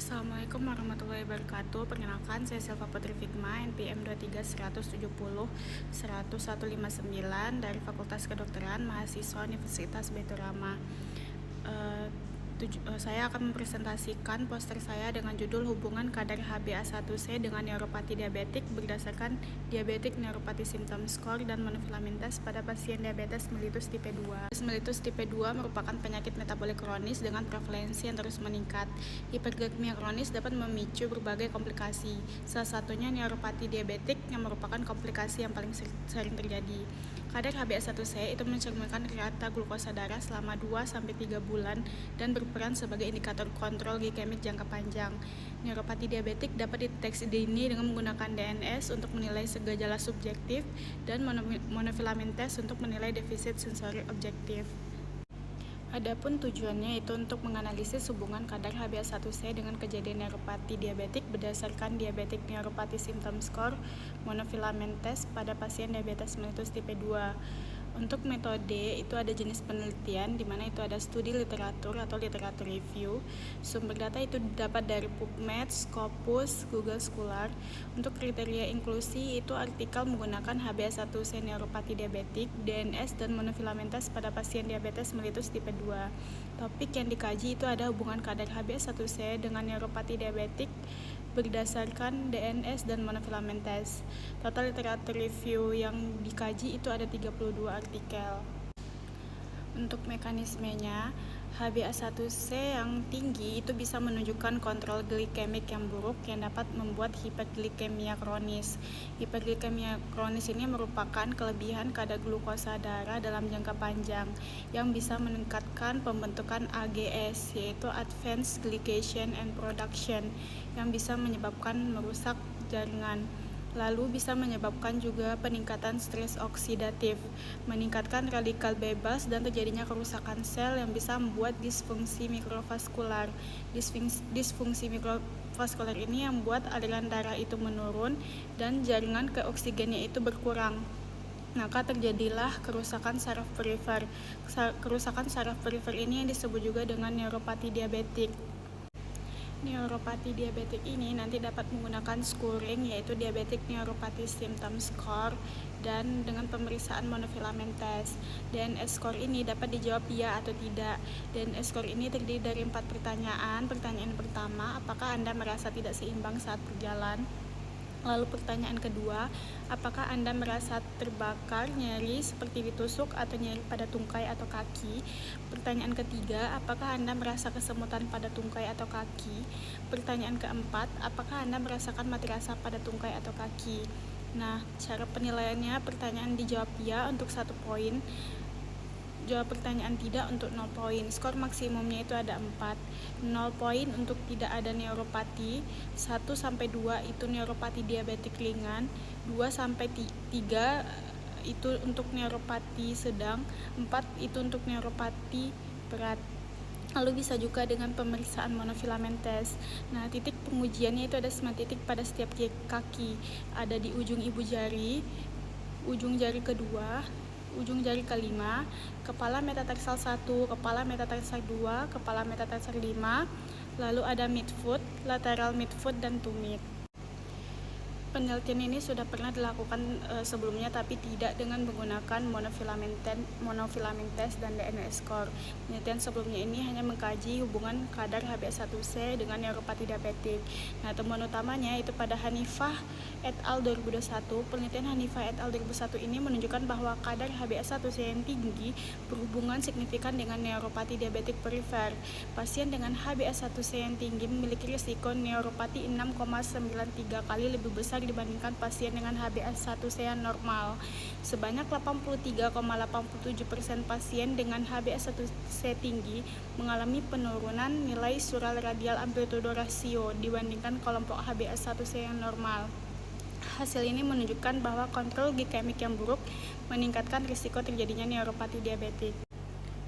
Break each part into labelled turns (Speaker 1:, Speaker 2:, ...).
Speaker 1: Assalamualaikum warahmatullahi wabarakatuh. Perkenalkan, saya Silva Putri Fikma, NPM 23 170 10159 dari Fakultas Kedokteran, mahasiswa Universitas Baitur Rahmah. Saya akan mempresentasikan poster saya dengan judul Hubungan kadar HbA1c dengan neuropati diabetik berdasarkan Diabetic Neuropathy Symptom Score dan monofilament test pada pasien diabetes mellitus tipe 2. Mellitus tipe 2 merupakan penyakit metabolik kronis dengan prevalensi yang terus meningkat. Hiperglikemia kronis dapat memicu berbagai komplikasi, salah satunya neuropati diabetik yang merupakan komplikasi yang paling sering terjadi. Kadar HbA1c itu mencerminkan rata glukosa darah selama 2-3 bulan dan berperan sebagai indikator kontrol glikemik jangka panjang. Neuropati diabetik dapat dideteksi dini dengan menggunakan DNS untuk menilai gejala subjektif dan monofilament test untuk menilai defisit sensori objektif. Adapun tujuannya itu untuk menganalisis hubungan kadar HbA1c dengan kejadian neuropati diabetik berdasarkan Diabetic Neuropathy Symptom Score monofilament test pada pasien diabetes mellitus tipe 2. Untuk metode itu ada jenis penelitian di mana itu ada studi literatur atau literatur review. Sumber data itu dapat dari PubMed, Scopus, Google Scholar. Untuk kriteria inklusi itu artikel menggunakan HbA1c neuropati diabetik, DNS dan monofilament test pada pasien diabetes mellitus tipe 2. Topik yang dikaji itu ada hubungan kadar HbA1c dengan neuropati diabetik berdasarkan DNS dan monofilament test. Total literatur review yang dikaji itu ada 32 artikel. Untuk mekanismenya, HbA1c yang tinggi itu bisa menunjukkan kontrol glikemik yang buruk yang dapat membuat hiperglikemia kronis. Hiperglikemia kronis ini merupakan kelebihan kadar glukosa darah dalam jangka panjang yang bisa meningkatkan pembentukan AGS, yaitu Advanced Glycation and Production, yang bisa menyebabkan merusak jaringan. Lalu bisa menyebabkan juga peningkatan stres oksidatif, meningkatkan radikal bebas dan terjadinya kerusakan sel yang bisa membuat disfungsi mikrovaskular. Disfungsi mikrovaskular ini yang membuat aliran darah itu menurun dan jaringan ke oksigennya itu berkurang. Maka terjadilah kerusakan saraf perifer. Kerusakan saraf perifer ini yang disebut juga dengan neuropati diabetik. Neuropati diabetik ini nanti dapat menggunakan scoring, yaitu Diabetic Neuropathy Symptom Score dan dengan pemeriksaan monofilament test. DNS score ini dapat dijawab iya atau tidak. DNS score ini terdiri dari 4 pertanyaan. Pertanyaan pertama, apakah Anda merasa tidak seimbang saat berjalan? Lalu pertanyaan kedua, apakah Anda merasa terbakar, nyeri seperti ditusuk atau nyeri pada tungkai atau kaki? Pertanyaan ketiga, apakah Anda merasa kesemutan pada tungkai atau kaki? Pertanyaan keempat, apakah Anda merasakan mati rasa pada tungkai atau kaki? Nah, cara penilaiannya, pertanyaan dijawab ya untuk 1 poin. Jawab pertanyaan tidak untuk 0 poin. Skor maksimumnya itu ada 4. 0 poin untuk tidak ada neuropati, 1-2 itu neuropati diabetik ringan, 2-3 itu untuk neuropati sedang, 4 itu untuk neuropati berat. Lalu bisa juga dengan pemeriksaan monofilament test. Nah, titik pengujiannya itu ada 9 titik pada setiap kaki. Ada di ujung ibu jari, ujung jari kedua, ujung jari kelima, kepala metatarsal 1, kepala metatarsal 2, kepala metatarsal 5, lalu ada midfoot, lateral midfoot, dan tumit. Penelitian ini sudah pernah dilakukan sebelumnya, tapi tidak dengan menggunakan monofilament test dan DNS score. Penelitian sebelumnya ini hanya mengkaji hubungan kadar HbA1c dengan neuropati diabetik. Nah, temuan utamanya itu pada Hanifah et al. 2021. Penelitian Hanifah et al. 2001 ini menunjukkan bahwa kadar HbA1c yang tinggi berhubungan signifikan dengan neuropati diabetik perifer. Pasien dengan HbA1c yang tinggi memiliki risiko neuropati 6,93 kali lebih besar dibandingkan pasien dengan HbA1c yang normal. Sebanyak 83,87% pasien dengan HbA1c tinggi mengalami penurunan nilai sural radial amplitudo rasio dibandingkan kelompok HbA1c yang normal. Hasil ini menunjukkan bahwa kontrol glikemik yang buruk meningkatkan risiko terjadinya neuropati diabetik.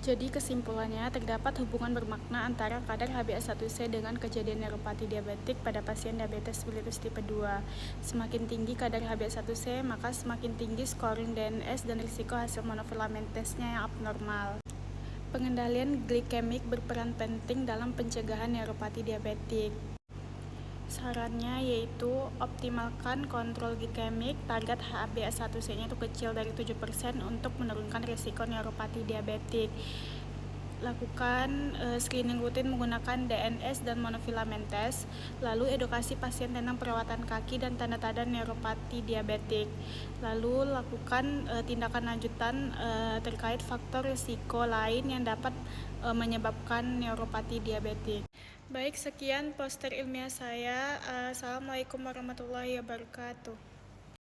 Speaker 1: Jadi kesimpulannya, terdapat hubungan bermakna antara kadar HbA1c dengan kejadian neuropati diabetik pada pasien diabetes mellitus tipe 2. Semakin tinggi kadar HbA1c, maka semakin tinggi scoring DNS dan risiko hasil monofilament testnya yang abnormal. Pengendalian glikemik berperan penting dalam pencegahan neuropati diabetik. Sarannya yaitu optimalkan kontrol glikemik, target HbA1c-nya itu kecil dari 7% untuk menurunkan risiko neuropati diabetik. Lakukan screening rutin menggunakan DNS dan monofilament test, lalu edukasi pasien tentang perawatan kaki dan tanda-tanda neuropati diabetik. Lalu lakukan tindakan lanjutan terkait faktor risiko lain yang dapat menyebabkan neuropati diabetik. Baik, sekian poster ilmiah saya. Assalamualaikum warahmatullahi wabarakatuh.